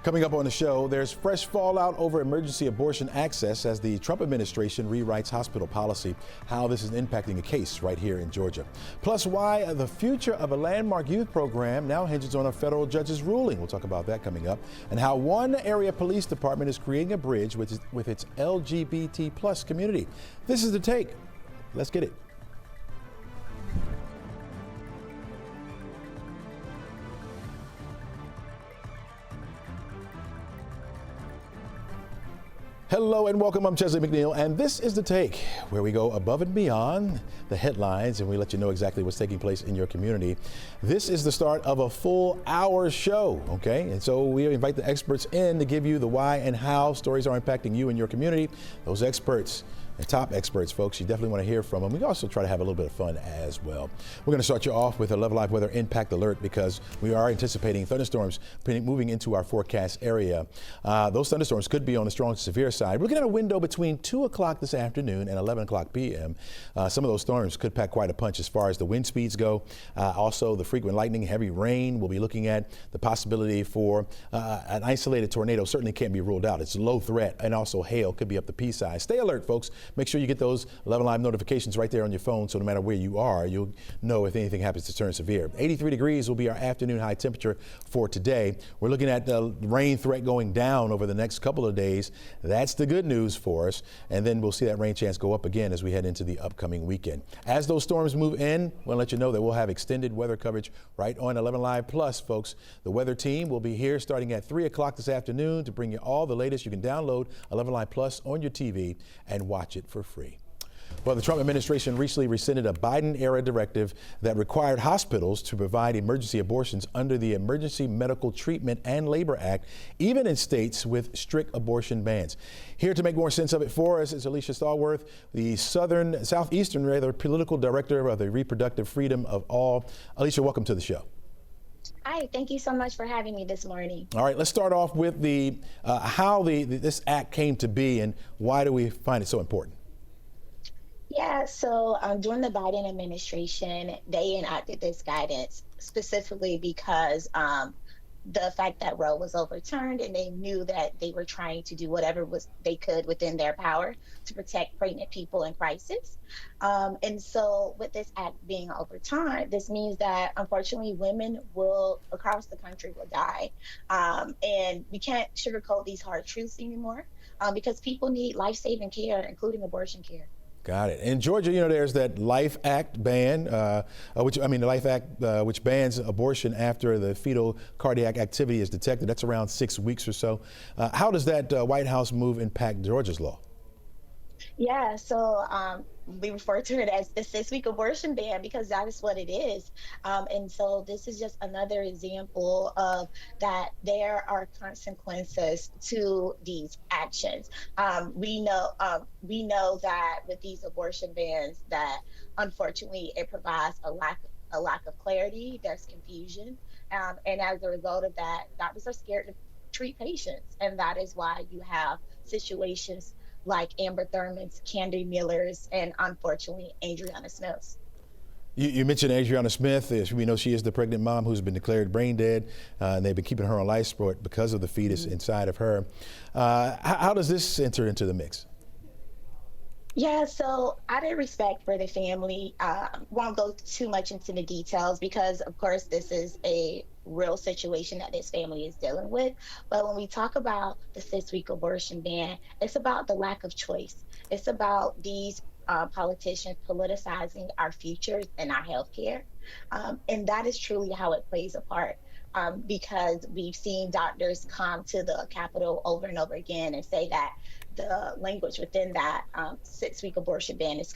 Coming up on the show, there's fresh fallout over emergency abortion access as the Trump administration rewrites hospital policy, how this is impacting a case right here in Georgia. Plus, why the future of a landmark youth program now hinges on a federal judge's ruling. We'll talk about that coming up. And how one area police department is creating a bridge with its LGBT plus community. This is The Take. Let's get it. Hello and welcome. I'm Chesley McNeil, and this is The Take, where we go above and beyond the headlines and we let you know exactly what's taking place in your community. This is the start of a full hour show, okay? And so we invite the experts in to give you the why and how stories are impacting you and your community. Those experts, and top experts, folks, you definitely want to hear from them. We also try to have a little bit of fun as well. We're going to start you off with a 11Alive weather impact alert because we are anticipating thunderstorms moving into our forecast area. Those thunderstorms could be on the strong to severe side. We're looking at a window between 2 o'clock this afternoon and 11 o'clock p.m. Some of those storms could pack quite a punch as far as the wind speeds go. Also, the frequent lightning, heavy rain. We'll be looking at the possibility for an isolated tornado. Certainly can't be ruled out. It's a low threat, and also hail could be up the P side. Stay alert, folks. Make sure you get those 11Alive notifications right there on your phone, so no matter where you are, you'll know if anything happens to turn severe. 83 degrees will be our afternoon high temperature for today. We're looking at the rain threat going down over the next couple of days. That's the good news for us. And then we'll see that rain chance go up again as we head into the upcoming weekend. As those storms move in, we'll let you know that we'll have extended weather coverage right on 11Alive Plus, folks. The weather team will be here starting at 3 o'clock this afternoon to bring you all the latest. You can download 11Alive Plus on your TV and watch it for free. Well, the Trump administration recently rescinded a Biden-era directive that required hospitals to provide emergency abortions under the Emergency Medical Treatment and Labor Act, even in states with strict abortion bans. Here to make more sense of it for us is Alicia Stalworth, the southeastern political director of the Reproductive Freedom of All. Alicia, welcome to the show. Hi, thank you so much for having me this morning. All right, let's start off with how this act came to be and why do we find it so important? Yeah, so during the Biden administration, they enacted this guidance specifically because the fact that Roe was overturned, and they knew that they were trying to do whatever they could within their power to protect pregnant people in crisis. And so with this act being overturned, this means that unfortunately women across the country will die. And we can't sugarcoat these hard truths anymore because people need life-saving care, including abortion care. Got it. In Georgia, there's that Life Act ban, which bans abortion after the fetal cardiac activity is detected. That's around 6 weeks or so. How does that White House move impact Georgia's law? Yeah, so we refer to it as the 6-week abortion ban because that is what it is. And so this is just another example of that there are consequences to these actions. We know that with these abortion bans that unfortunately it provides a lack of clarity. There's confusion. And as a result of that, doctors are scared to treat patients. And that is why you have situations like Amber Thurman's, Candy Miller's, and unfortunately, Adriana Smith's. You mentioned Adriana Smith. We know she is the pregnant mom who's been declared brain dead, and they've been keeping her on life support because of the fetus inside of her. How does this enter into the mix? Yeah, so out of respect for the family, won't go too much into the details because, of course, this is a real situation that this family is dealing with. But when we talk about the 6-week abortion ban, it's about the lack of choice. It's about these politicians politicizing our futures and our health care. And that is truly how it plays a part. Because we've seen doctors come to the Capitol over and over again and say that the language within that 6-week abortion ban is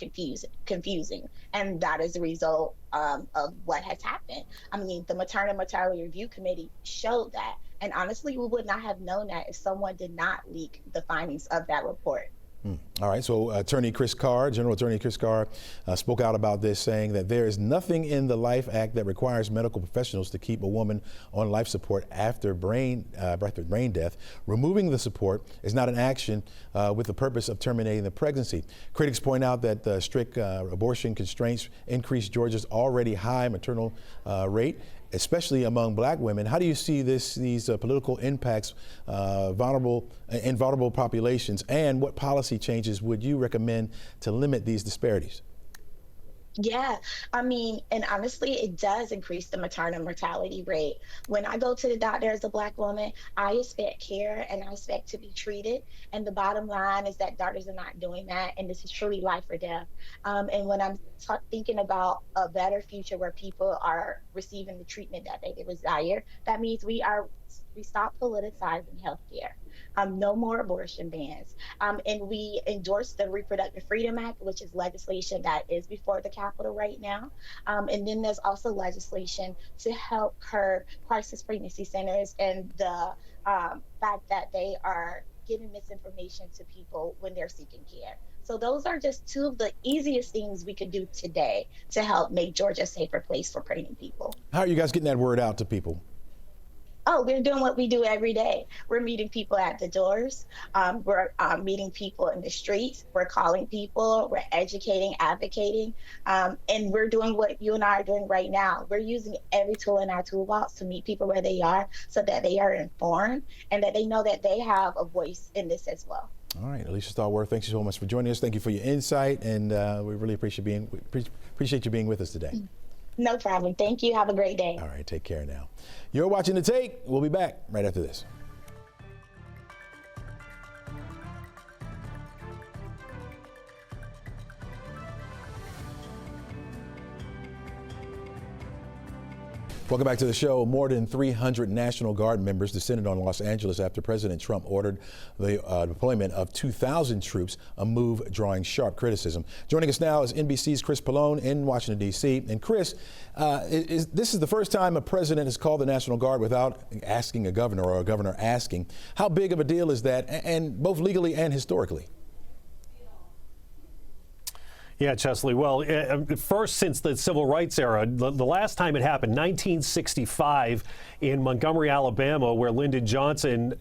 confusing. And that is the result of what has happened. I mean, the Maternal Mortality Review Committee showed that. And honestly, we would not have known that if someone did not leak the findings of that report. All right, so General Attorney Chris Carr spoke out about this, saying that there is nothing in the Life Act that requires medical professionals to keep a woman on life support after brain death. Removing the support is not an action with the purpose of terminating the pregnancy. Critics point out that the strict abortion constraints increase Georgia's already high maternal rate especially among black women. How do you see these political impacts in vulnerable populations, and what policy changes would you recommend to limit these disparities? Yeah, I mean, and honestly, it does increase the maternal mortality rate. When I go to the doctor as a Black woman, I expect care and I expect to be treated. And the bottom line is that doctors are not doing that. And this is truly life or death. And when I'm thinking about a better future where people are receiving the treatment that they desire, that means we stop politicizing healthcare. No more abortion bans. And we endorse the Reproductive Freedom Act, which is legislation that is before the Capitol right now. And then there's also legislation to help curb crisis pregnancy centers and the fact that they are giving misinformation to people when they're seeking care. So those are just two of the easiest things we could do today to help make Georgia a safer place for pregnant people. How are you guys getting that word out to people? Oh, we're doing what we do every day. We're meeting people at the doors. We're meeting people in the streets. We're calling people. We're educating, advocating. And we're doing what you and I are doing right now. We're using every tool in our toolbox to meet people where they are so that they are informed and that they know that they have a voice in this as well. All right, Alicia Stalworth, thank you so much for joining us. Thank you for your insight, and we really appreciate you being with us today. No problem. Thank you. Have a great day. All right, take care now. You're watching The Take. We'll be back right after this. Welcome back to the show. More than 300 National Guard members descended on Los Angeles after President Trump ordered the deployment of 2,000 troops, a move drawing sharp criticism. Joining us now is NBC's Chris Pallone in Washington, D.C. And Chris, this is the first time a president has called the National Guard without asking a governor or a governor asking. How big of a deal is that, and both legally and historically? Yeah, Chesley. Well, first, since the civil rights era, the last time it happened, 1965 in Montgomery, Alabama, where Lyndon Johnson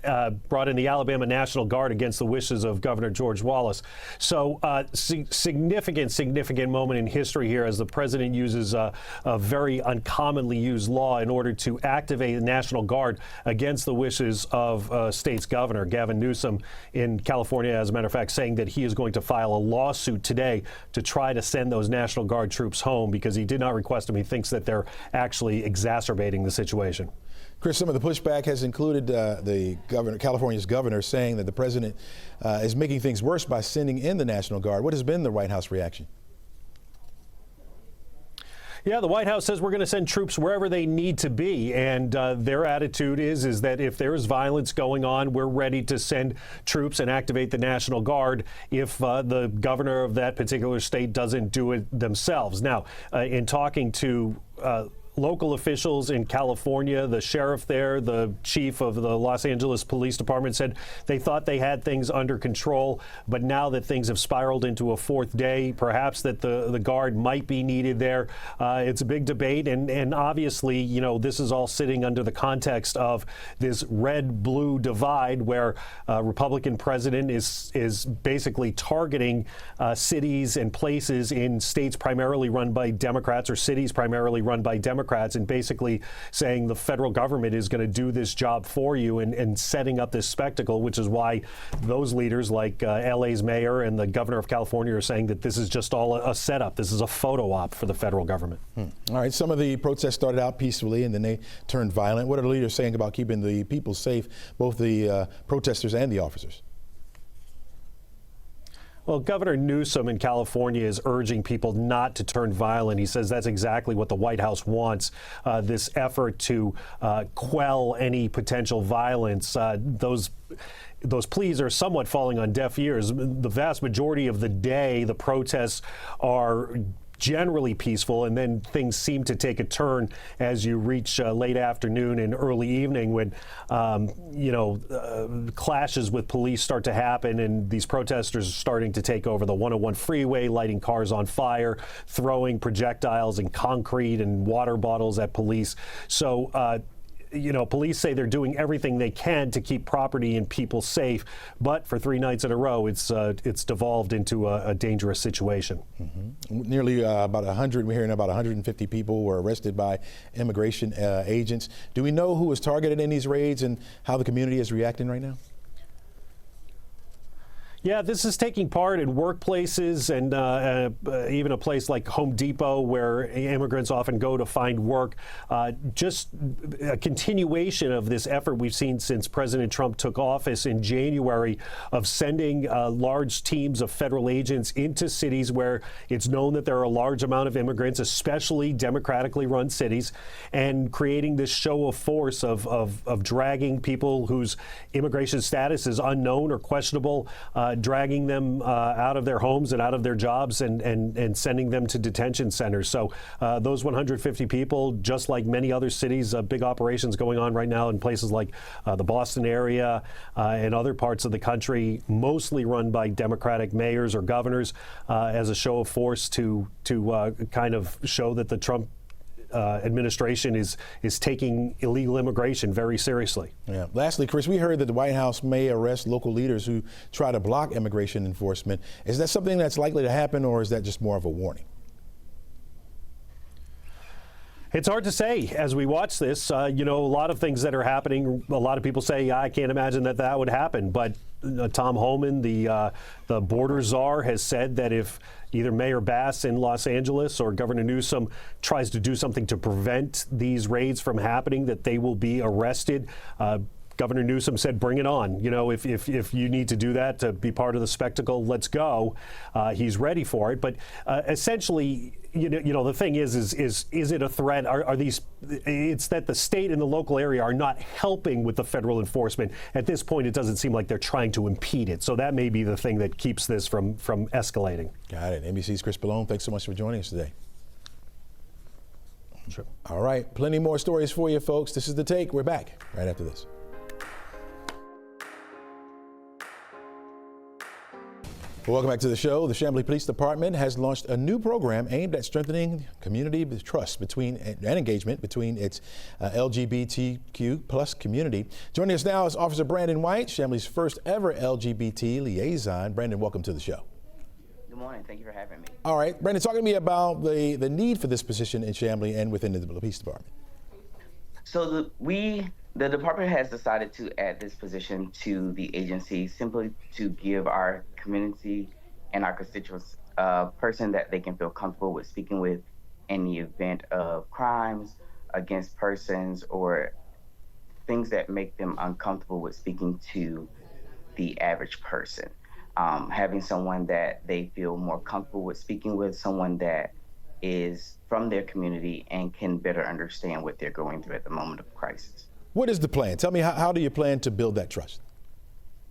brought in the Alabama National Guard against the wishes of Governor George Wallace. So significant moment in history here as the president uses a very uncommonly used law in order to activate the National Guard against the wishes of state's governor, Gavin Newsom, in California, as a matter of fact, saying that he is going to file a lawsuit today to try to send those National Guard troops home because he did not request them. He thinks that they're actually exacerbating the situation. Chris, some of the pushback has included California's governor saying that the president is making things worse by sending in the National Guard. What has been the White House reaction? Yeah, the White House says we're going to send troops wherever they need to be. And their attitude is that if there is violence going on, we're ready to send troops and activate the National Guard if the governor of that particular state doesn't do it themselves. Now, in talking to local officials in California, the sheriff there, the chief of the Los Angeles Police Department said they thought they had things under control, but now that things have spiraled into a fourth day, perhaps that the guard might be needed there. It's a big debate, and obviously, you know, this is all sitting under the context of this red-blue divide where Republican president is basically targeting cities and places in states primarily run by Democrats or cities primarily run by Democrats, and basically saying the federal government is going to do this job for you and setting up this spectacle, which is why those leaders like LA's mayor and the governor of California are saying that this is just all a setup. This is a photo op for the federal government. All right. Some of the protests started out peacefully and then they turned violent. What are the leaders saying about keeping the people safe, both the protesters and the officers? Well, Governor Newsom in California is urging people not to turn violent. He says that's exactly what the White House wants, this effort to quell any potential violence. Those pleas are somewhat falling on deaf ears. The vast majority of the day, the protests are generally peaceful, and then things seem to take a turn as you reach late afternoon and early evening when, clashes with police start to happen, and these protesters are starting to take over the 101 freeway, lighting cars on fire, throwing projectiles and concrete and water bottles at police. So police say they're doing everything they can to keep property and people safe, but for 3 nights in a row, it's devolved into a dangerous situation. Nearly about 100, we're hearing about 150 people were arrested by immigration agents. Do we know who was targeted in these raids and how the community is reacting right now? Yeah, this is taking part in workplaces and even a place like Home Depot where immigrants often go to find work. Just a continuation of this effort we've seen since President Trump took office in January of sending large teams of federal agents into cities where it's known that there are a large amount of immigrants, especially democratically run cities, and creating this show of force of dragging people whose immigration status is unknown or questionable, dragging them out of their homes and out of their jobs and sending them to detention centers. So those 150 people, just like many other cities, big operations going on right now in places like the Boston area and other parts of the country, mostly run by Democratic mayors or governors, as a show of force to kind of show that the Trump administration is taking illegal immigration very seriously. Yeah. Lastly, Chris, we heard that the White House may arrest local leaders who try to block immigration enforcement. Is that something that's likely to happen, or is that just more of a warning? It's hard to say as we watch this. A lot of things that are happening, a lot of people say, I can't imagine that would happen. But Tom Homan, the border czar, has said that if either Mayor Bass in Los Angeles or Governor Newsom tries to do something to prevent these raids from happening, that they will be arrested. Governor Newsom said, bring it on. If you need to do that to be part of the spectacle, let's go. He's ready for it. But essentially, the thing is it a threat? Are these? It's that the state and the local area are not helping with the federal enforcement. At this point, it doesn't seem like they're trying to impede it. So that may be the thing that keeps this from escalating. Got it. NBC's Chris Ballone, thanks so much for joining us today. Sure. All right, plenty more stories for you, folks. This is The Take. We're back right after this. Welcome back to the show. The Shambley Police Department has launched a new program aimed at strengthening community trust and engagement between its LGBTQ plus community. Joining us now is Officer Brandon White, Shambley's first ever LGBT liaison. Brandon, welcome to the show. Good morning. Thank you for having me. All right, Brandon, talk to me about the need for this position in Shambley and within the police department. So the department has decided to add this position to the agency simply to give our community and our constituents a person that they can feel comfortable with speaking with in the event of crimes against persons or things that make them uncomfortable with speaking to the average person. Having someone that they feel more comfortable with speaking with, someone that is from their community and can better understand what they're going through at the moment of crisis. What is the plan? Tell me, how do you plan to build that trust?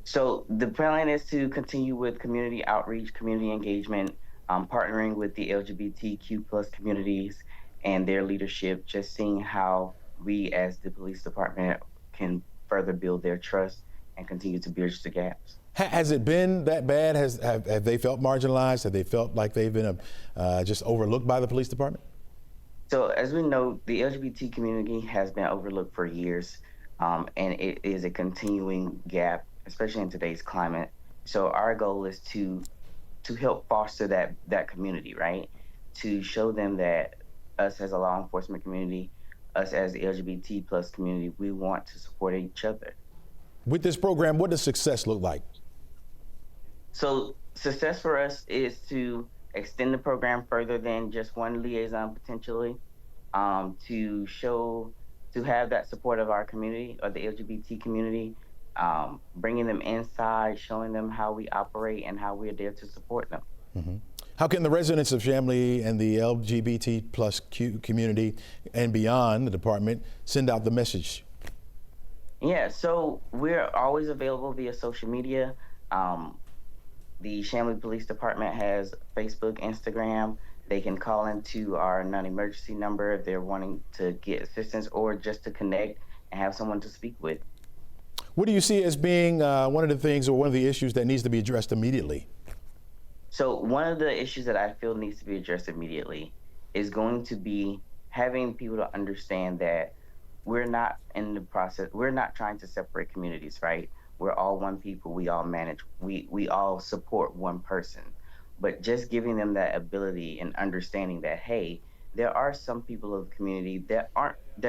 So the plan is to continue with community outreach, community engagement, partnering with the LGBTQ plus communities and their leadership, just seeing how we as the police department can further build their trust and continue to bridge the gaps. Has it been that bad? Have they felt marginalized? Have they felt like they've been just overlooked by the police department? So as we know, the LGBT community has been overlooked for years, and it is a continuing gap, especially in today's climate. So our goal is to help foster that community, right? To show them that us as a law enforcement community, us as the LGBT plus community, we want to support each other. With this program, what does success look like? So success for us is to extend the program further than just one liaison potentially, to have that support of our community or the LGBT community, bringing them inside, showing them how we operate and how we're there to support them. Mm-hmm. How can the residents of Shambley and the LGBT plus community and beyond the department send out the message? Yeah, so we're always available via social media. The Chamblee Police Department has Facebook, Instagram. They can call into our non-emergency number if they're wanting to get assistance or just to connect and have someone to speak with. What do you see as being one of the things or one of the issues that needs to be addressed immediately? So one of the issues that I feel needs to be addressed immediately is going to be having people to understand that we're not in the process. We're not trying to separate communities, right? We're all one people. We all manage. We all support one person. But just giving them that ability and understanding that, hey, there are some people of the community that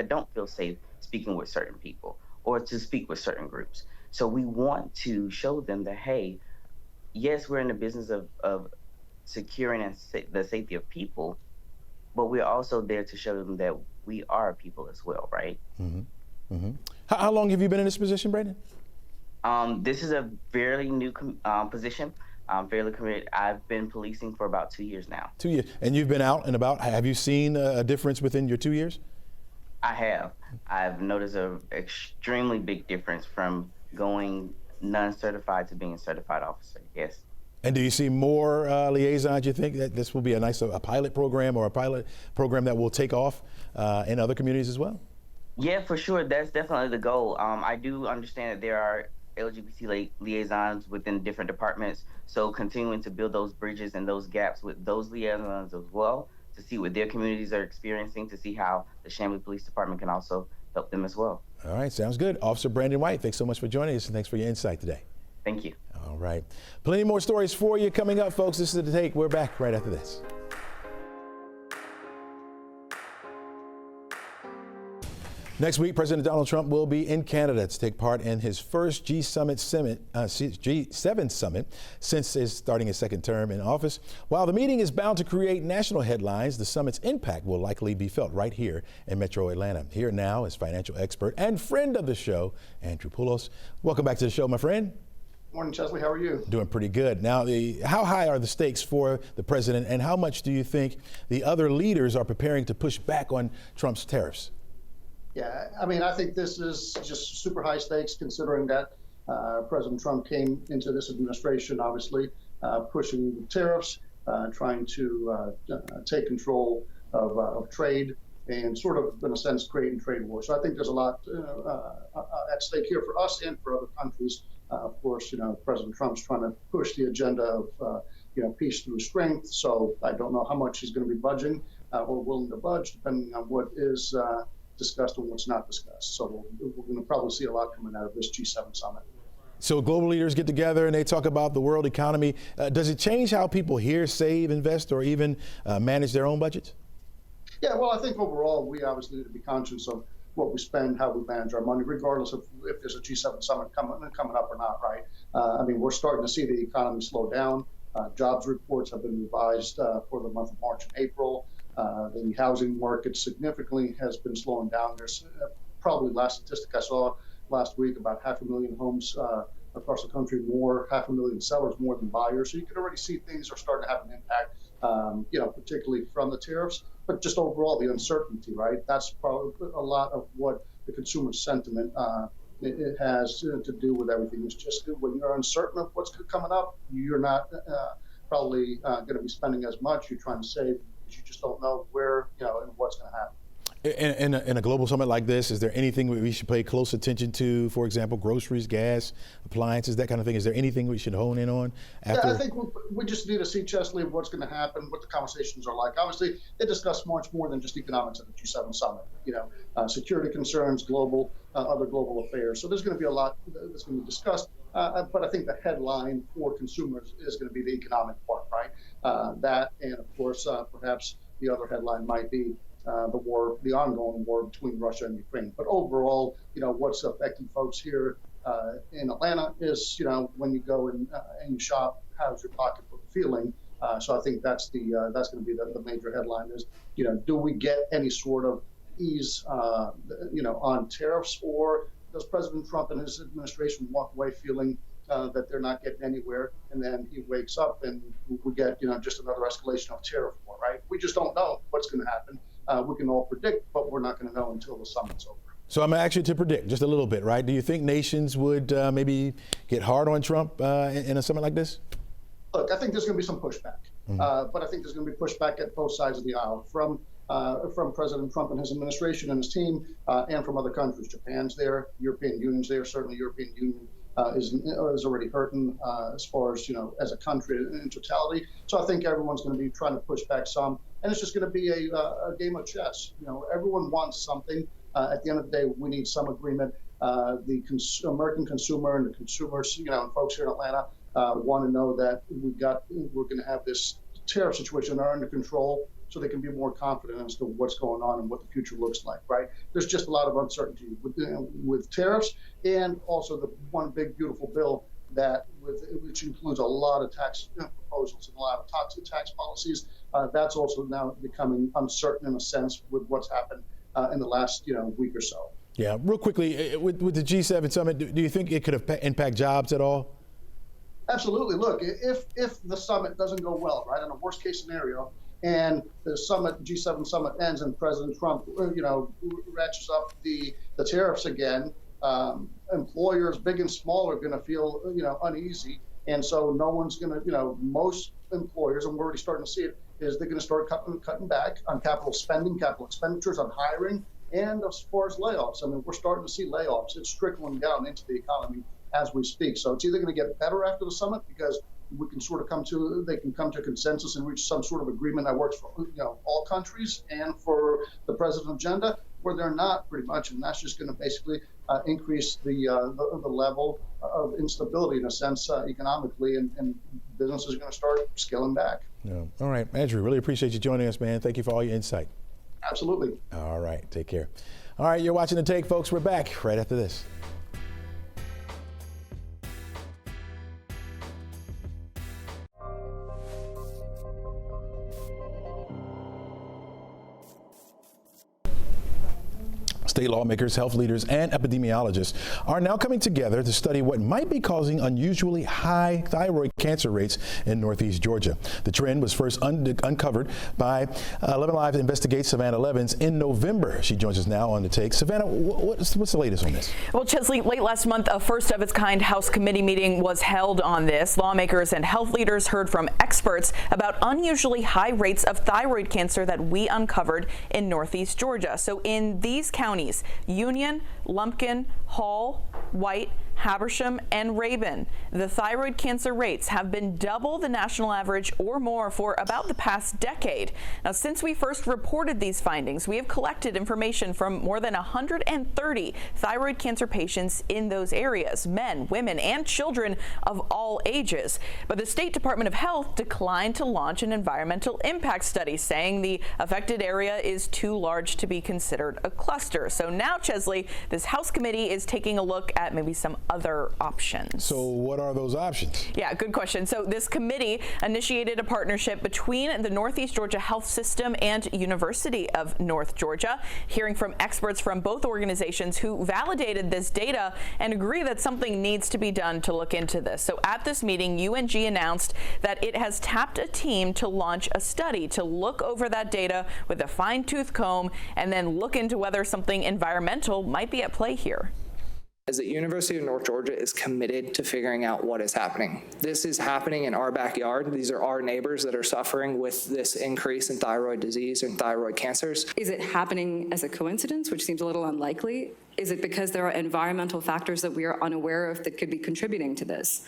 don't feel safe speaking with certain people or to speak with certain groups. So we want to show them that, hey, yes, we're in the business of securing the safety of people, but we're also there to show them that we are people as well, right? Mm-hmm. Mm-hmm. How long have you been in this position, Brandon? This is a fairly new position. I'm fairly committed. I've been policing for about 2 years now. 2 years. And you've been out and about. Have you seen a difference within your 2 years? I have. I've noticed an extremely big difference from going non-certified to being a certified officer, yes. And do you see more liaisons? You think that this will be a pilot program or a pilot program that will take off in other communities as well? Yeah, for sure. That's definitely the goal. I do understand that there are LGBT liaisons within different departments. So continuing to build those bridges and those gaps with those liaisons as well to see what their communities are experiencing, to see how the Shambley Police Department can also help them as well. All right, sounds good. Officer Brandon White, thanks so much for joining us and thanks for your insight today. Thank you. All right. Plenty more stories for you coming up, folks. This is The Take. We're back right after this. Next week, President Donald Trump will be in Canada to take part in his first G7 summit since starting his second term in office. While the meeting is bound to create national headlines, the summit's impact will likely be felt right here in Metro Atlanta. Here now is financial expert and friend of the show, Andrew Poulos. Welcome back to the show, my friend. Morning, Chesley. How are you? Doing pretty good. Now, how high are the stakes for the president, and how much do you think the other leaders are preparing to push back on Trump's tariffs? Yeah, I mean, I think this is just super high stakes considering that President Trump came into this administration, obviously, pushing tariffs, trying to take control of trade and sort of, in a sense, creating trade wars. So I think there's a lot at stake here for us and for other countries. Of course, President Trump's trying to push the agenda of, peace through strength. So I don't know how much he's going to be budging or willing to budge, depending on what is discussed and what's not discussed. So we're going to probably see a lot coming out of this G7 summit. So global leaders get together and they talk about the world economy. Does it change how people here save, invest, or even manage their own budgets? Yeah, well, I think overall we obviously need to be conscious of what we spend, how we manage our money, regardless of if there's a G7 summit coming up or not, right? I mean, we're starting to see the economy slow down. Jobs reports have been revised for the month of March and April. The housing market significantly has been slowing down. There's probably last statistic I saw last week, about 500,000 homes across the country, 500,000 sellers more than buyers. So you can already see things are starting to have an impact, particularly from the tariffs, but just overall the uncertainty, right? That's probably a lot of what the consumer sentiment it has to do with everything. It's just when you're uncertain of what's coming up, you're not probably going to be spending as much. You're trying to save because you just don't know where, and what's going to happen. In a global summit like this, is there anything we should pay close attention to? For example, groceries, gas, appliances, that kind of thing. Is there anything we should hone in on? Yeah, I think we just need to see, Chesley, what's going to happen, what the conversations are like. Obviously, they discuss much more than just economics at the G7 summit. Security concerns, other global affairs. So there's going to be a lot that's going to be discussed. But I think the headline for consumers is going to be the economic part, right? That, and of course, perhaps the other headline might be the ongoing war between Russia and Ukraine. But overall, what's affecting folks here in Atlanta is, when you go and you shop, how's your pocketbook feeling? So I think that's going to be the major headline is, do we get any sort of ease, on tariffs, or does President Trump and his administration walk away feeling that they're not getting anywhere, and then he wakes up and we get, just another escalation of tariff war, right? We just don't know what's going to happen. We can all predict, but we're not going to know until the summit's over. So I'm actually to predict just a little bit, right? Do you think nations would maybe get hard on Trump in a summit like this? Look, I think there's going to be some pushback, but I think there's going to be pushback at both sides of the aisle from President Trump and his administration and his team, and from other countries. Japan's there, European Union's there. Certainly, European Union is already hurting as far as as a country in totality. So I think everyone's going to be trying to push back some, and it's just going to be a game of chess. Everyone wants something, At the end of the day, we need some agreement. The American consumer and the consumers, and folks here in Atlanta want to know that we're going to have this tariff situation under control, so they can be more confident as to what's going on and what the future looks like, right? There's just a lot of uncertainty with tariffs, and also the one big beautiful bill which includes a lot of tax proposals and a lot of tax policies. That's also now becoming uncertain in a sense with what's happened in the last week or so. Yeah, real quickly, with the G7 summit, do you think it could impact jobs at all? Absolutely. Look, if the summit doesn't go well, right, in a worst case scenario, and the G7 summit ends and President Trump, ratchets up the tariffs again, employers, big and small, are going to feel, uneasy. And so no one's going to, most employers, and we're already starting to see it, is they're going to start cutting back on capital spending, capital expenditures, on hiring, and as far as layoffs. I mean, we're starting to see layoffs. It's trickling down into the economy as we speak. So it's either going to get better after the summit because we can they can come to consensus and reach some sort of agreement that works for all countries and for the president's agenda, where they're not, pretty much, and that's just going to basically increase the level of instability in a sense economically, and businesses are going to start scaling back. Yeah. All right, Andrew, really appreciate you joining us, man. Thank you for all your insight. Absolutely. All right, take care. All right, you're watching The Take, folks. We're back right after this. State lawmakers, health leaders, and epidemiologists are now coming together to study what might be causing unusually high thyroid cancer rates in Northeast Georgia. The trend was first uncovered by 11Alive Investigates Savannah Levins in November. She joins us now on The Take. Savannah, what's the latest on this? Well, Chesley, late last month, a first-of-its-kind House committee meeting was held on this. Lawmakers and health leaders heard from experts about unusually high rates of thyroid cancer that we uncovered in Northeast Georgia. So in these counties, Union, Lumpkin, Hall, White, Habersham, and Rabun, the thyroid cancer rates have been double the national average or more for about the past decade. Now, since we first reported these findings, we have collected information from more than 130 thyroid cancer patients in those areas, men, women, and children of all ages. But the State Department of Health declined to launch an environmental impact study, saying the affected area is too large to be considered a cluster. So now, Chesley, this House committee is taking a look at maybe some other options. So what are those options? Yeah, good question. So this committee initiated a partnership between the Northeast Georgia Health System and University of North Georgia, hearing from experts from both organizations who validated this data and agree that something needs to be done to look into this. So at this meeting, UNG announced that it has tapped a team to launch a study to look over that data with a fine-tooth comb and then look into whether something environmental might be at play here. As the University of North Georgia is committed to figuring out what is happening. This is happening in our backyard. These are our neighbors that are suffering with this increase in thyroid disease and thyroid cancers. Is it happening as a coincidence, which seems a little unlikely? Is it because there are environmental factors that we are unaware of that could be contributing to this?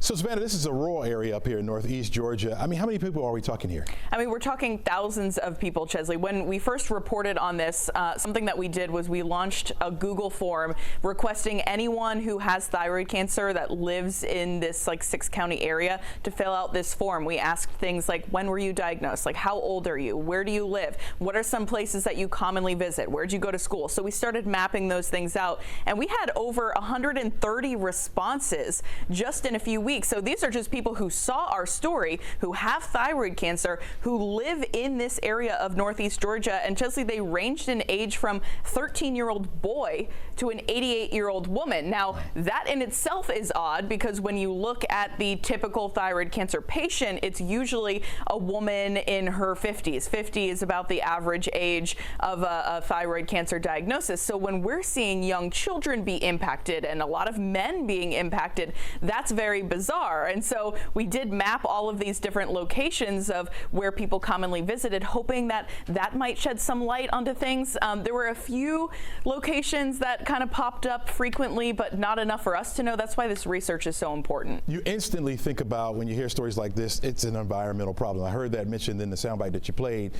So, Savannah, this is a rural area up here in Northeast Georgia. I mean, how many people are we talking here? I mean, we're talking thousands of people, Chesley. When we first reported on this, something that we did was we launched a Google form requesting anyone who has thyroid cancer that lives in this 6-county area to fill out this form. We asked things like, when were you diagnosed? Like, how old are you? Where do you live? What are some places that you commonly visit? Where'd you go to school? So we started mapping those things out, and we had over 130 responses just in a few weeks. So these are just people who saw our story, who have thyroid cancer, who live in this area of Northeast Georgia. And Chesley, they ranged in age from 13-year-old boy to an 88-year-old woman. Now, that in itself is odd because when you look at the typical thyroid cancer patient, it's usually a woman in her 50s. 50 is about the average age of a thyroid cancer diagnosis. So when we're seeing young children be impacted and a lot of men being impacted, that's very bizarre. bizarre. And so we did map all of these different locations of where people commonly visited, hoping that that might shed some light onto things. There were a few locations that kind of popped up frequently, but not enough for us to know. That's why this research is so important. You instantly think about, when you hear stories like this, it's an environmental problem. I heard that mentioned in the soundbite that you played.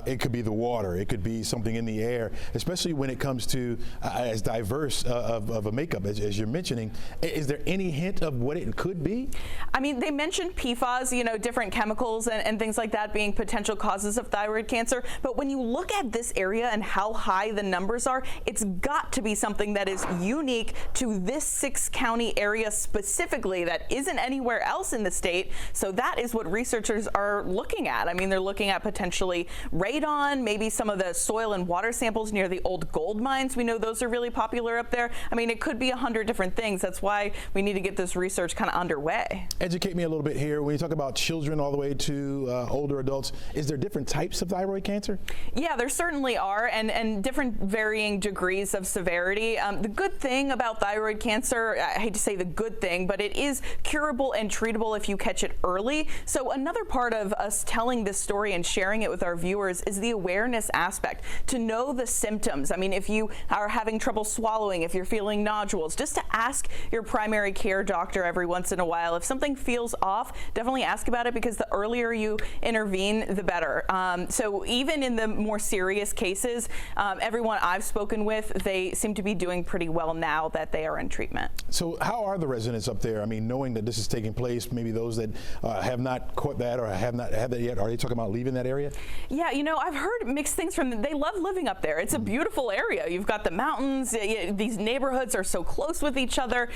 It could be the water, it could be something in the air, especially when it comes to as diverse of a makeup as you're mentioning. Is there any hint of what it could be? I mean, they mentioned PFAS, you know, different chemicals and things like that being potential causes of thyroid cancer. But when you look at this area and how high the numbers are, it's got to be something that is unique to this 6-county area specifically that isn't anywhere else in the state. So that is what researchers are looking at. I mean, they're looking at potentially radon, maybe some of the soil and water samples near the old gold mines. We know those are really popular up there. I mean, it could be 100 different things. That's why we need to get this research kind of underway. Educate me a little bit here. When you talk about children all the way to older adults, is there different types of thyroid cancer? Yeah, there certainly are, and different varying degrees of severity. The good thing about thyroid cancer, I hate to say the good thing, but it is curable and treatable if you catch it early. So another part of us telling this story and sharing it with our viewers is the awareness aspect, to know the symptoms. I mean, if you are having trouble swallowing, if you're feeling nodules, just to ask your primary care doctor every once in a while. If something feels off, definitely ask about it, because the earlier you intervene, the better. So even in the more serious cases, everyone I've spoken with, they seem to be doing pretty well now that they are in treatment. So how are the residents up there? I mean, knowing that this is taking place, maybe those that have not caught that or have not had that yet, are they talking about leaving that area? Yeah, you know, I've heard mixed things from them. They love living up there. It's a beautiful area. You've got the mountains. These neighborhoods are so close with each other.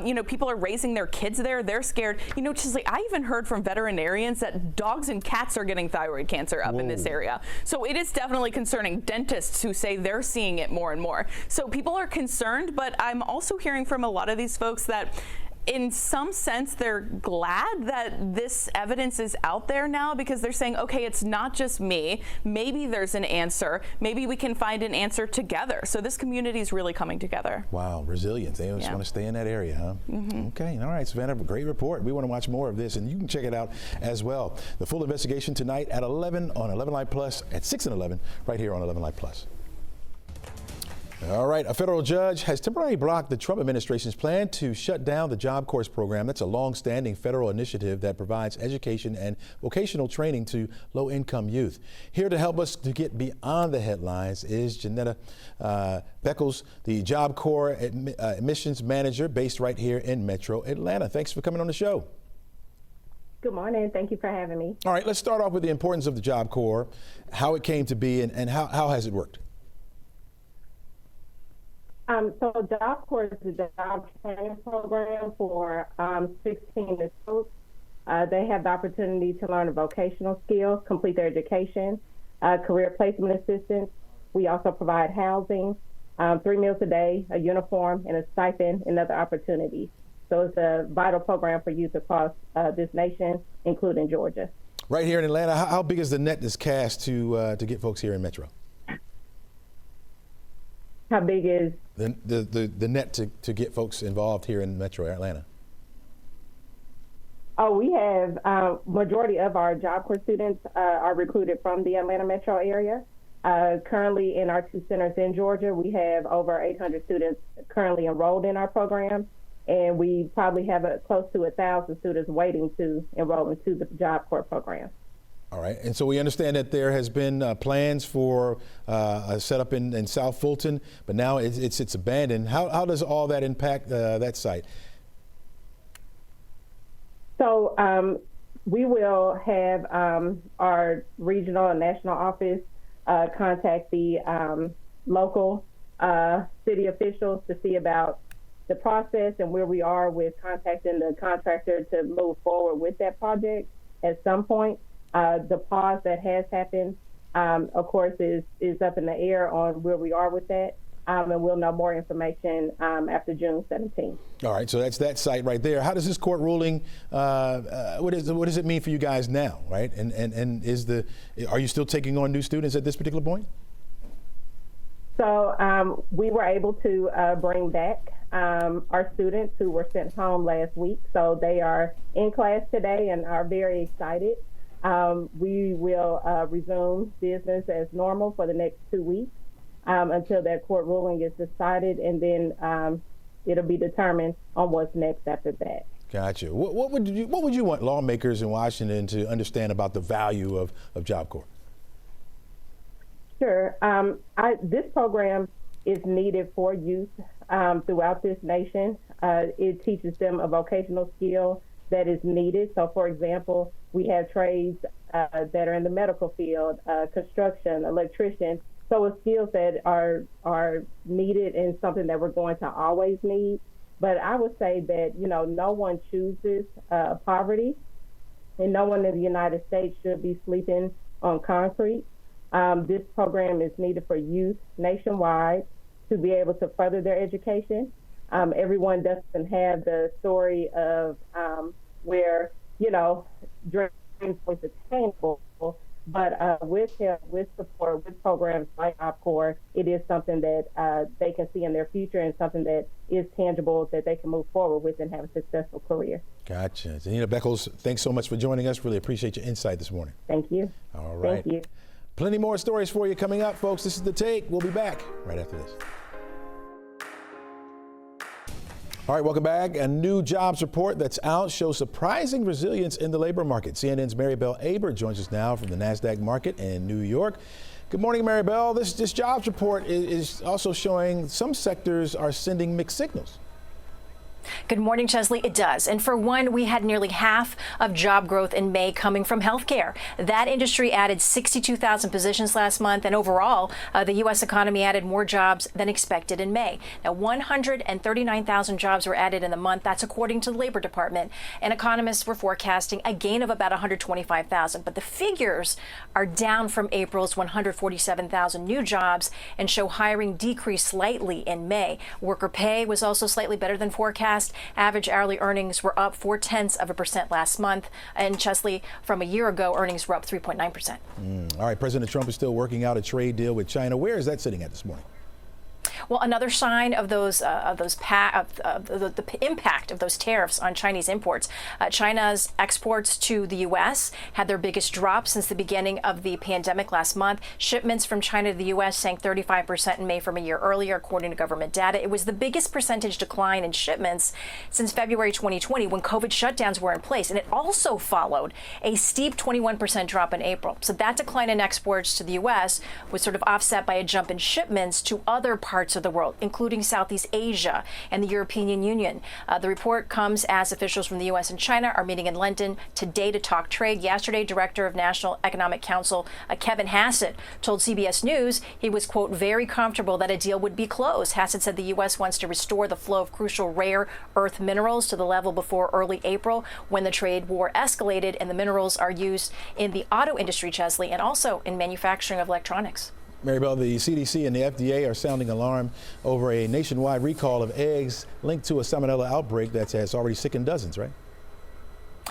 You know, people are raising their kids there. They're scared. You know, Chamblee, I even heard from veterinarians that dogs and cats are getting thyroid cancer up in this area. So it is definitely concerning. Dentists who say they're seeing it more and more. So people are concerned, but I'm also hearing from a lot of these folks that in some sense, they're glad that this evidence is out there now, because they're saying, okay, it's not just me. Maybe there's an answer. Maybe we can find an answer together. So this community is really coming together. Wow, resilience. They just want to stay in that area, huh? Mm-hmm. Okay, all right, Savannah, great report. We want to watch more of this, and you can check it out as well. The full investigation tonight at 11 on 11Alive Plus, at 6 and 11, right here on 11Alive Plus. All right, a federal judge has temporarily blocked the Trump administration's plan to shut down the JobCore program. That's a long-standing federal initiative that provides education and vocational training to low-income youth. Here to help us to get beyond the headlines is Janetta Beckles, the JobCore admissions manager based right here in Metro Atlanta. Thanks for coming on the show. Good morning. Thank you for having me. All right, let's start off with the importance of the JobCore, how it came to be, and how has it worked? So JobCore is a job training program for 16 adults. They have the opportunity to learn a vocational skill, complete their education, career placement assistance. We also provide housing, 3 meals a day, a uniform, and a stipend, and other opportunities. So it's a vital program for youth across this nation, including Georgia. Right here in Atlanta, how big is the net that's cast to get folks here in Metro? How big is the net to get folks involved here in Metro Atlanta? Oh, we have majority of our JobCore students are recruited from the Atlanta metro area. Currently in our 2 centers in Georgia, we have over 800 students currently enrolled in our program, and we probably have close to 1,000 students waiting to enroll into the JobCore program. All right, and so we understand that there has been plans for a setup in South Fulton, but now it's abandoned. How does all that impact that site? So we will have our regional and national office contact the local city officials to see about the process and where we are with contacting the contractor to move forward with that project at some point. The pause that has happened, of course, is up in the air on where we are with that, and we'll know more information after June 17th. All right, so that's that site right there. How does this court ruling, what does it mean for you guys now, right? And are you still taking on new students at this particular point? So we were able to bring back our students who were sent home last week. So they are in class today and are very excited. We will resume business as normal for the next 2 weeks until that court ruling is decided, and then it'll be determined on what's next after that. Gotcha. What would you want lawmakers in Washington to understand about the value of JobCore? Sure. This program is needed for youth throughout this nation. It teaches them a vocational skill that is needed. So, for example, we have trades that are in the medical field, construction, electrician. So it's skills that are needed and something that we're going to always need. But I would say that, no one chooses poverty, and no one in the United States should be sleeping on concrete. This program is needed for youth nationwide to be able to further their education. Everyone doesn't have the story of where, dreams are attainable. But with help, with support, with programs like JobCore, it is something that they can see in their future and something that is tangible that they can move forward with and have a successful career. Gotcha. Zanina Beckles, thanks so much for joining us. Really appreciate your insight this morning. Thank you. All right. Thank you. Plenty more stories for you coming up, folks. This is The Take. We'll be back right after this. All right, welcome back. A new jobs report that's out shows surprising resilience in the labor market. CNN's Maribel Aber joins us now from the NASDAQ market in New York. Good morning, Maribel. This jobs report is also showing some sectors are sending mixed signals. Good morning, Chesley. It does. And for one, we had nearly half of job growth in May coming from healthcare. That industry added 62,000 positions last month. And overall, the U.S. economy added more jobs than expected in May. Now, 139,000 jobs were added in the month. That's according to the Labor Department. And economists were forecasting a gain of about 125,000. But the figures are down from April's 147,000 new jobs and show hiring decreased slightly in May. Worker pay was also slightly better than forecast. Average hourly earnings were up 0.4% last month. And Chesley, from a year ago, earnings were up 3.9%. All right, President Trump is still working out a trade deal with China. Where is that sitting at this morning? Well, another sign of the impact of those tariffs on Chinese imports. China's exports to the U.S. had their biggest drop since the beginning of the pandemic last month. Shipments from China to the U.S. sank 35% in May from a year earlier, according to government data. It was the biggest percentage decline in shipments since February 2020, when COVID shutdowns were in place. And it also followed a steep 21% drop in April. So that decline in exports to the U.S. was sort of offset by a jump in shipments to other parts of the world, including Southeast Asia and the European Union. The report comes as officials from the U.S. and China are meeting in London today to talk trade. Yesterday, Director of National Economic Council Kevin Hassett told CBS News he was, quote, very comfortable that a deal would be closed. Hassett said the U.S. wants to restore the flow of crucial rare earth minerals to the level before early April, when the trade war escalated, and the minerals are used in the auto industry, Chesley, and also in manufacturing of electronics. Maribel, the CDC and the FDA are sounding alarm over a nationwide recall of eggs linked to a salmonella outbreak that has already sickened dozens, right?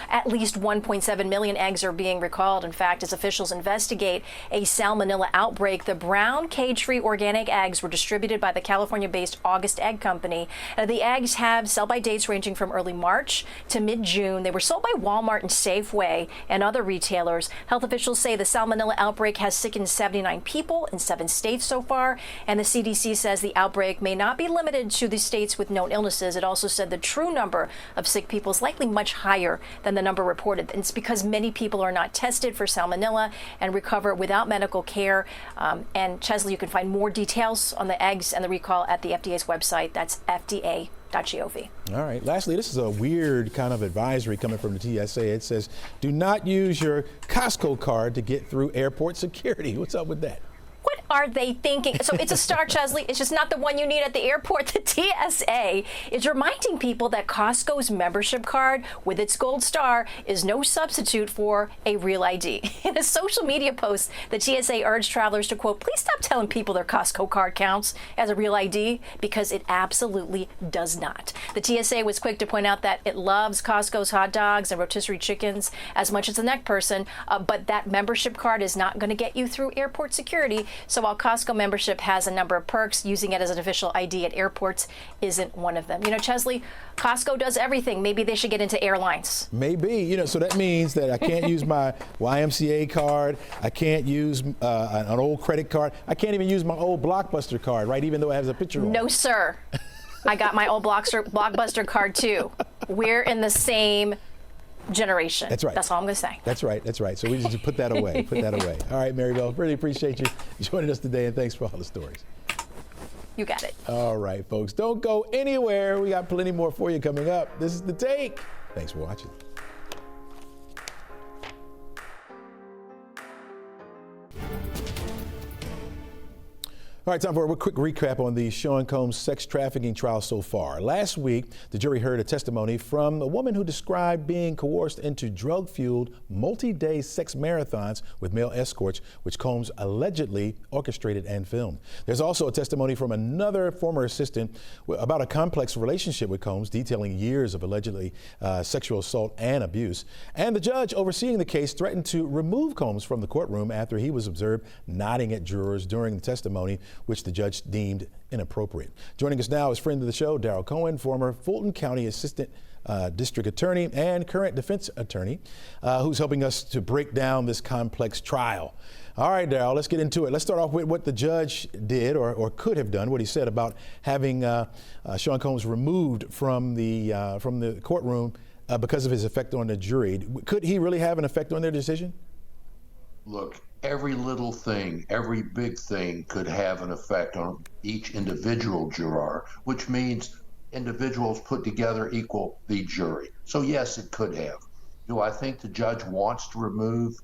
At least 1.7 million eggs are being recalled. In fact, as officials investigate a salmonella outbreak, the brown cage-free organic eggs were distributed by the California-based August Egg Company. The eggs have sell-by dates ranging from early March to mid-June. They were sold by Walmart and Safeway and other retailers. Health officials say the salmonella outbreak has sickened 79 people in 7 states so far, and the CDC says the outbreak may not be limited to the states with known illnesses. It also said the true number of sick people is likely much higher than the number reported. And it's because many people are not tested for salmonella and recover without medical care. And Chesley, you can find more details on the eggs and the recall at the FDA's website. That's fda.gov. All right. Lastly, this is a weird kind of advisory coming from the TSA. It says, do not use your Costco card to get through airport security. What's up with that? What are they thinking? So it's a star, Chesley. It's just not the one you need at the airport. The TSA is reminding people that Costco's membership card with its gold star is no substitute for a real ID. In a social media post, the TSA urged travelers to, quote, please stop telling people their Costco card counts as a real ID, because it absolutely does not. The TSA was quick to point out that it loves Costco's hot dogs and rotisserie chickens as much as the next person, but that membership card is not going to get you through airport security. So So while Costco membership has a number of perks, using it as an official ID at airports isn't one of them. You know, Chamblee, Costco does everything. Maybe they should get into airlines. Maybe, you know, so that means that I can't use my YMCA card. I can't use an old credit card. I can't even use my old Blockbuster card, right? Even though it has a picture on it. No, sir. I got my old Blockbuster card too. We're in the same generation. That's right. That's all I'm going to say. That's right. That's right. So we just put that away. Put that away. All right, Maribel, really appreciate you joining us today, and thanks for all the stories. You got it. All right, folks, don't go anywhere. We got plenty more for you coming up. This is The Take. Thanks for watching. All right, time for a quick recap on the Sean Combs sex trafficking trial so far. Last week, the jury heard a testimony from a woman who described being coerced into drug-fueled, multi-day sex marathons with male escorts, which Combs allegedly orchestrated and filmed. There's also a testimony from another former assistant about a complex relationship with Combs, detailing years of allegedly sexual assault and abuse. And the judge overseeing the case threatened to remove Combs from the courtroom after he was observed nodding at jurors during the testimony, which the judge deemed inappropriate. Joining us now is friend of the show, Darrell Cohen, former Fulton County Assistant District Attorney and current defense attorney, who's helping us to break down this complex trial. All right, Darrell, let's get into it. Let's start off with what the judge did or could have done, what he said about having Sean Combs removed from the courtroom because of his effect on the jury. Could he really have an effect on their decision? Look, every little thing, every big thing could have an effect on each individual juror, which means individuals put together equal the jury. So yes, it could have. Do I think the judge wants to remove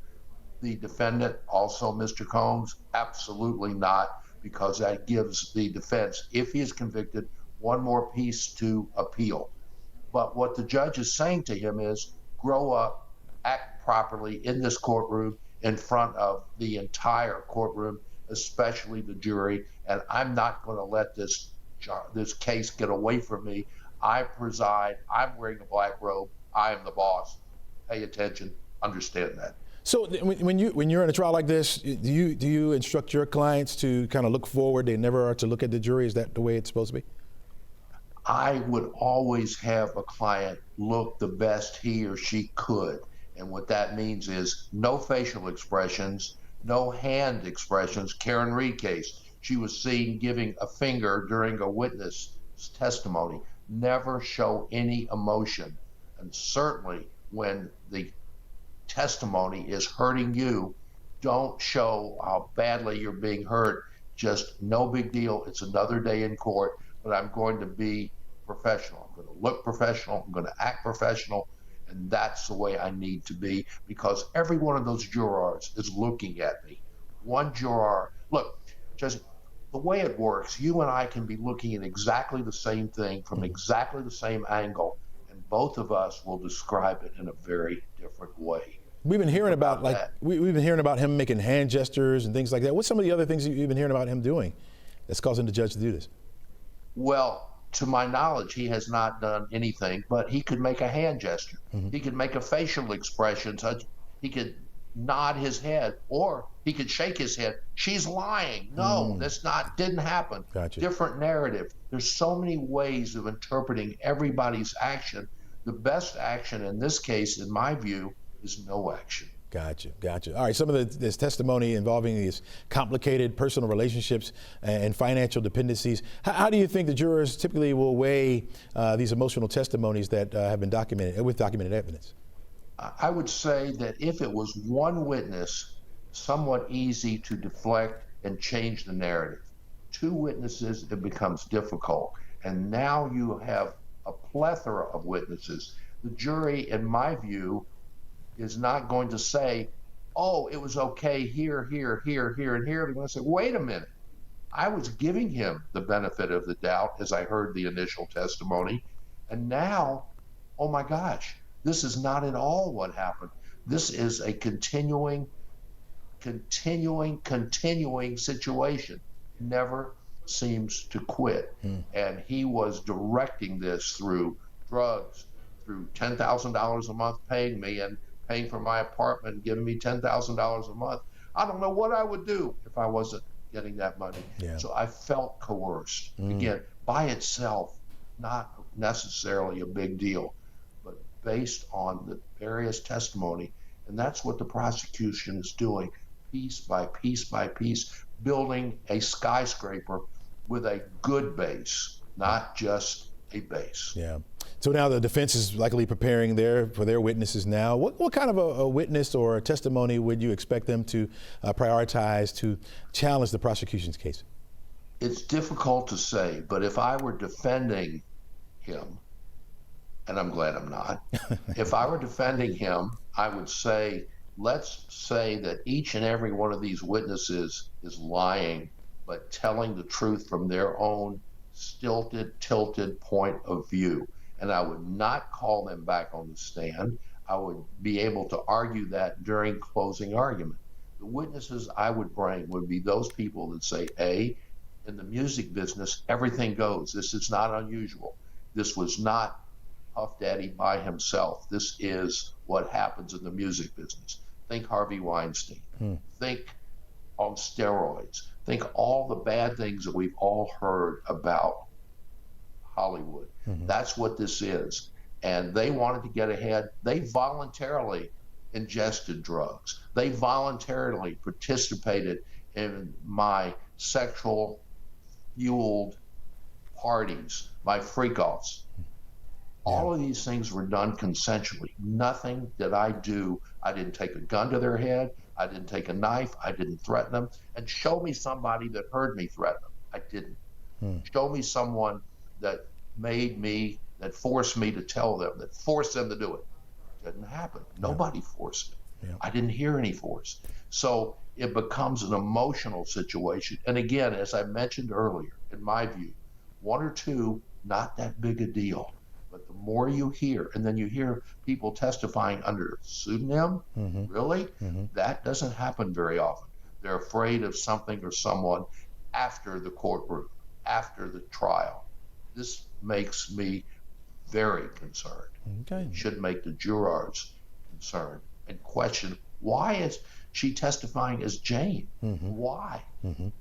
the defendant, also Mr. Combs? Absolutely not, because that gives the defense, if he is convicted, one more piece to appeal. But what the judge is saying to him is, grow up, act properly in this courtroom, in front of the entire courtroom, especially the jury, and I'm not going to let this case get away from me. I preside, I'm wearing a black robe, I am the boss. Pay attention, understand that. So when you're in a trial like this, do you instruct your clients to kind of look forward? They never are to look at the jury. Is that the way it's supposed to be? I would always have a client look the best he or she could. And what that means is no facial expressions, no hand expressions. Karen Reed case, she was seen giving a finger during a witness testimony. Never show any emotion. And certainly when the testimony is hurting you, don't show how badly you're being hurt. Just no big deal. It's another day in court, but I'm going to be professional. I'm going to look professional. I'm going to act professional. And that's the way I need to be, because every one of those jurors is looking at me. One juror, look, just the way it works, you and I can be looking at exactly the same thing from exactly the same angle, and both of us will describe it in a very different way. We've been hearing about we've been hearing about him making hand gestures and things like that. What's some of the other things you've been hearing about him doing that's causing the judge to do this? Well, to my knowledge, he has not done anything, but he could make a hand gesture. Mm-hmm. He could make a facial expression, such he could nod his head, or he could shake his head. She's lying. No, that's didn't happen. Gotcha. Different narrative. There's so many ways of interpreting everybody's action. The best action in this case, in my view, is no action. Gotcha. All right, some of this testimony involving these complicated personal relationships and financial dependencies. How do you think the jurors typically will weigh these emotional testimonies that have been documented with documented evidence? I would say that if it was one witness, somewhat easy to deflect and change the narrative. Two witnesses, it becomes difficult. And now you have a plethora of witnesses. The jury, in my view, is not going to say, oh, it was okay here, and here. They're going to say, wait a minute. I was giving him the benefit of the doubt as I heard the initial testimony. And now, oh my gosh, this is not at all what happened. This is a continuing situation. Never seems to quit. And he was directing this through drugs, through $10,000 a month paying me, and paying for my apartment and giving me $10,000 a month. I don't know what I would do if I wasn't getting that money. Yeah. So I felt coerced. Again, by itself, not necessarily a big deal, but based on the various testimony, and that's what the prosecution is doing, piece by piece by piece, building a skyscraper with a good base, not just a base. Yeah. So now the defense is likely preparing for their witnesses now. What kind of a witness or a testimony would you expect them to prioritize to challenge the prosecution's case? It's difficult to say, but if I were defending him, and I'm glad I'm not, if I were defending him, I would say, let's say that each and every one of these witnesses is lying, but telling the truth from their own stilted, tilted point of view. And I would not call them back on the stand. I would be able to argue that during closing argument. The witnesses I would bring would be those people that say, A, in the music business, everything goes. This is not unusual. This was not Puff Daddy by himself. This is what happens in the music business. Think Harvey Weinstein. Think on steroids. Think all the bad things that we've all heard about Hollywood. That's what this is. And they wanted to get ahead. They voluntarily ingested drugs. They voluntarily participated in my sexual fueled parties, my freak-offs. All of these things were done consensually. Nothing that I do, I didn't take a gun to their head, I didn't take a knife, I didn't threaten them. And show me somebody that heard me threaten them. I didn't. Show me someone that that forced me to tell them, that forced them to do it. It didn't happen. Nobody forced me. I didn't hear any force. So it becomes an emotional situation. And again, as I mentioned earlier, in my view, one or two, not that big a deal. But the more you hear, and then you hear people testifying under pseudonym, really? That doesn't happen very often. They're afraid of something or someone after the courtroom, after the trial. This makes me very concerned. It should make the jurors concerned and question, why is she testifying as Jane? Why? And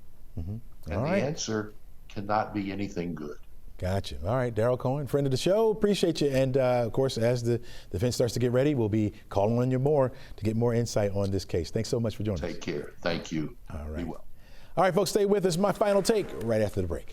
the answer cannot be anything good. Gotcha. All right, Daryl Cohen, friend of the show. Appreciate you. And of course, as the defense starts to get ready, we'll be calling on you more to get more insight on this case. Thanks so much for joining us. Take care. Thank you. All right. Be well. All right, folks, stay with us. My final take right after the break.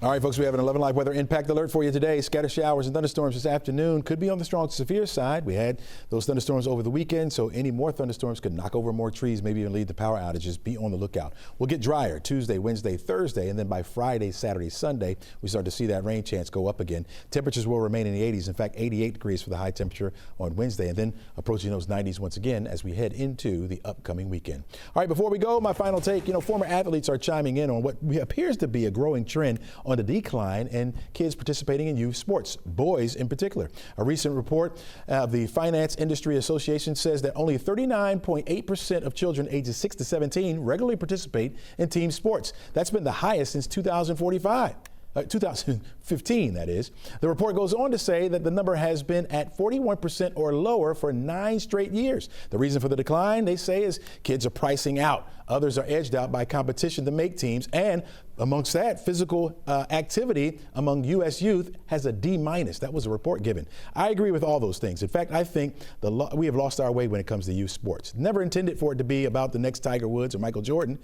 All right, folks, we have an 11Alive weather impact alert for you today. Scattered showers and thunderstorms this afternoon could be on the strong to severe side. We had those thunderstorms over the weekend, so any more thunderstorms could knock over more trees, maybe even lead to power outages. Be on the lookout. We'll get drier Tuesday, Wednesday, Thursday, and then by Friday, Saturday, Sunday, we start to see that rain chance go up again. Temperatures will remain in the 80s. In fact, 88 degrees for the high temperature on Wednesday, and then approaching those 90s once again as we head into the upcoming weekend. All right, before we go, my final take. Former athletes are chiming in on what appears to be a growing trend on the decline and kids participating in youth sports, boys in particular. A recent report of the Finance Industry Association says that only 39.8% of children ages 6 to 17 regularly participate in team sports. That's been the highest since 2015, that is. The report goes on to say that the number has been at 41% or lower for 9 straight years. The reason for the decline, they say, is kids are pricing out. Others are edged out by competition to make teams, and amongst that, physical activity among U.S. youth has a D-. That was a report given. I agree with all those things. In fact, I think we have lost our way when it comes to youth sports. Never intended for it to be about the next Tiger Woods or Michael Jordan.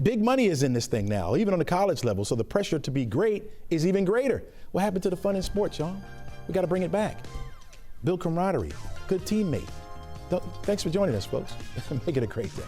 Big money is in this thing now, even on the college level, so the pressure to be great is even greater. What happened to the fun in sports, y'all? We got to bring it back. Build camaraderie, good teammate. Thanks for joining us, folks. Make it a great day.